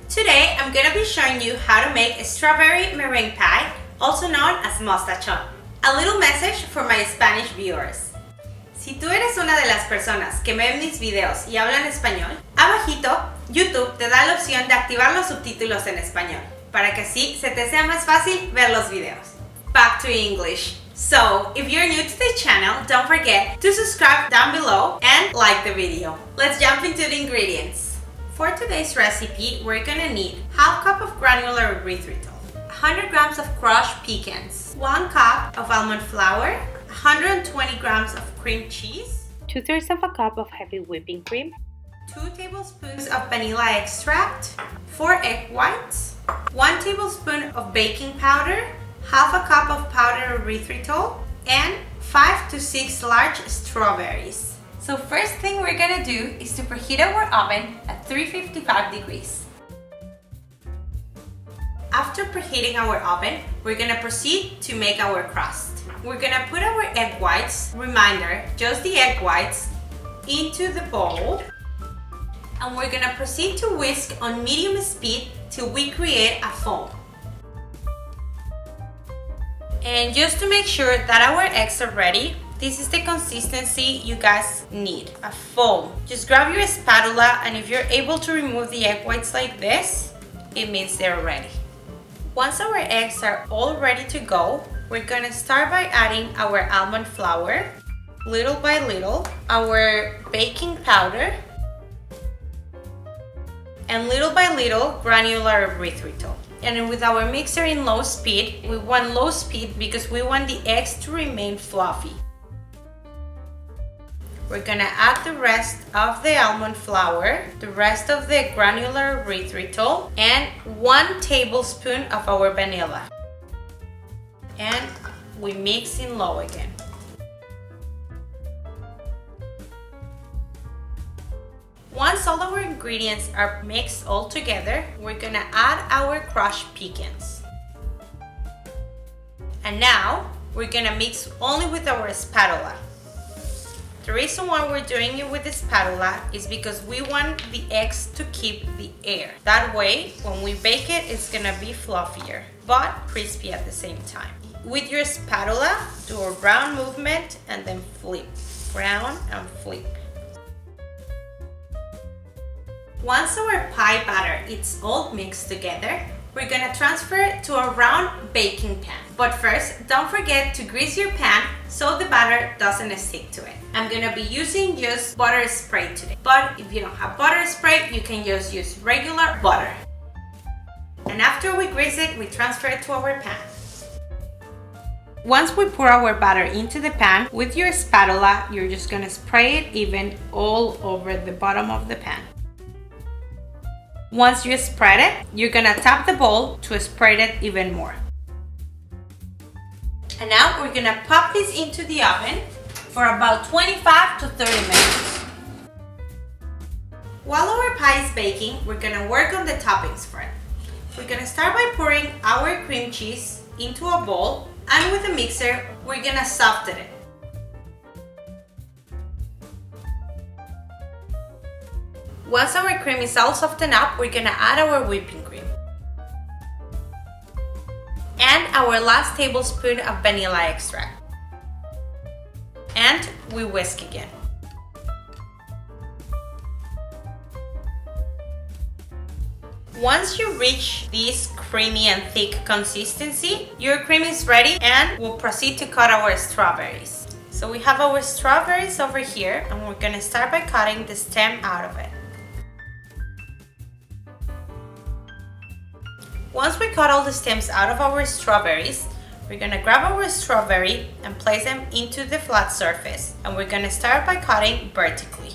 Today I'm going to be showing you how to make a strawberry meringue pie, also known as mostachon. A little message for my Spanish viewers. Si tú eres una de las personas que ven mis videos y hablan español, abajito YouTube te da la opción de activar los subtítulos en español, para que así se te sea más fácil ver los videos. Back to English. So, if you're new to the channel, don't forget to subscribe down below and like the video. Let's jump into the ingredients. For today's recipe, we're gonna need half cup of granular erythritol, 100 grams of crushed pecans, 1 cup of almond flour, 120 grams of cream cheese, 2/3 of a cup of heavy whipping cream, 2 tablespoons of vanilla extract, 4 egg whites, 1 tablespoon of baking powder, half a cup of powdered erythritol, and 5 to 6 large strawberries. So first thing we're gonna do is to preheat our oven at 355 degrees. After preheating our oven, we're gonna proceed to make our crust. We're gonna put our egg whites, reminder, just the egg whites, into the bowl, and we're gonna proceed to whisk on medium speed till we create a foam. And just to make sure that our eggs are ready, this is the consistency you guys need, a foam. Just grab your spatula, and if you're able to remove the egg whites like this, it means they're ready. Once our eggs are all ready to go, we're gonna start by adding our almond flour, little by little, our baking powder, and little by little granular erythritol. And with our mixer in low speed, we want low speed because we want the eggs to remain fluffy. We're gonna add the rest of the almond flour, the rest of the granular erythritol, and 1 tablespoon of our vanilla. And we mix in low again. Once all our ingredients are mixed all together, we're gonna add our crushed pecans. And now, we're gonna mix only with our spatula. The reason why we're doing it with the spatula is because we want the eggs to keep the air. That way, when we bake it, it's gonna be fluffier, but crispy at the same time. With your spatula, do a round movement and then flip. Round and flip. Once our pie batter is all mixed together, we're gonna transfer it to a round baking pan. But first, don't forget to grease your pan so the batter doesn't stick to it. I'm gonna be using just butter spray today. But if you don't have butter spray, you can just use regular butter. And after we grease it, we transfer it to our pan. Once we pour our batter into the pan, with your spatula, you're just gonna spray it even all over the bottom of the pan. Once you spread it, you're gonna tap the bowl to spread it even more. And now we're gonna pop this into the oven for about 25 to 30 minutes. While our pie is baking, we're gonna work on the toppings for it. We're gonna start by pouring our cream cheese into a bowl, and with a mixer, we're gonna soften it. Once our cream is all softened up, we're gonna add our whipping cream. And our last tablespoon of vanilla extract. And we whisk again. Once you reach this creamy and thick consistency, your cream is ready, and we'll proceed to cut our strawberries. So we have our strawberries over here, and we're gonna start by cutting the stem out of it. Once we cut all the stems out of our strawberries, we're gonna grab our strawberry and place them into the flat surface, and we're gonna start by cutting vertically.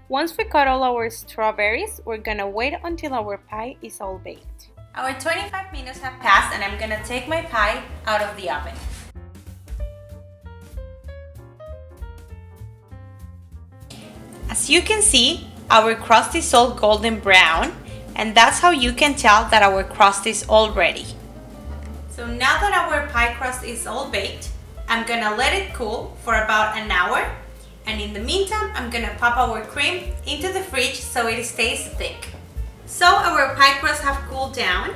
Once we cut all our strawberries, we're gonna wait until our pie is all baked. Our 25 minutes have passed, and I'm gonna take my pie out of the oven. As you can see, our crust is all golden brown, and that's how you can tell that our crust is all ready. So now that our pie crust is all baked, I'm gonna let it cool for about an hour, And in the meantime, I'm gonna pop our cream into the fridge so it stays thick. So our pie crusts have cooled down.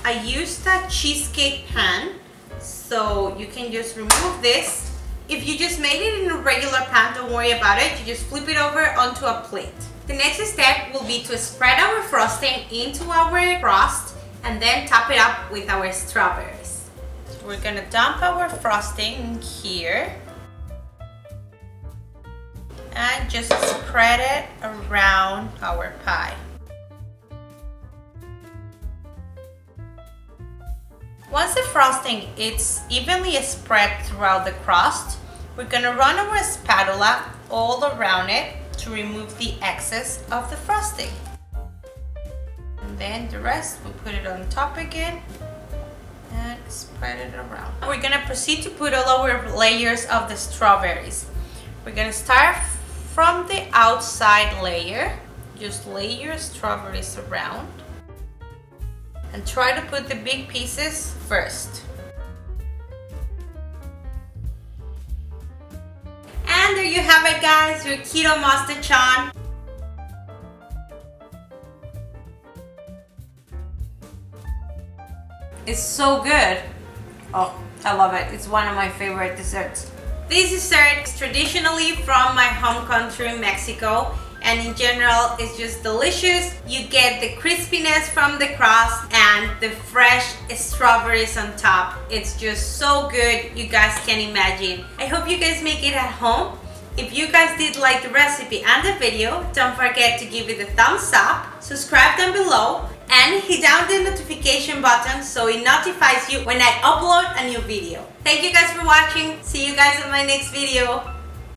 I used a cheesecake pan, so you can just remove this. If you just made it in a regular pan, don't worry about it. You just flip it over onto a plate. The next step will be to spread our frosting into our crust and then top it up with our strawberries. So we're gonna dump our frosting here and just spread it around our pie. Once the frosting is evenly spread throughout the crust, we're gonna run our spatula all around it to remove the excess of the frosting. And then the rest, we put it on top again and spread it around. We're gonna proceed to put all our layers of the strawberries. We're gonna start from the outside layer. Just lay your strawberries around and try to put the big pieces first. And there you have it, guys, your keto mostachon. It's so good. Oh, I love it. It's one of my favorite desserts. This dessert is traditionally from my home country, Mexico, and in general it's just delicious. You get the crispiness from the crust and the fresh strawberries on top. It's just so good, you guys can imagine. I hope you guys make it at home. If you guys did like the recipe and the video, don't forget to give it a thumbs up, subscribe down below, and hit down the notification button so it notifies you when I upload a new video. Thank you guys for watching. See you guys in my next video.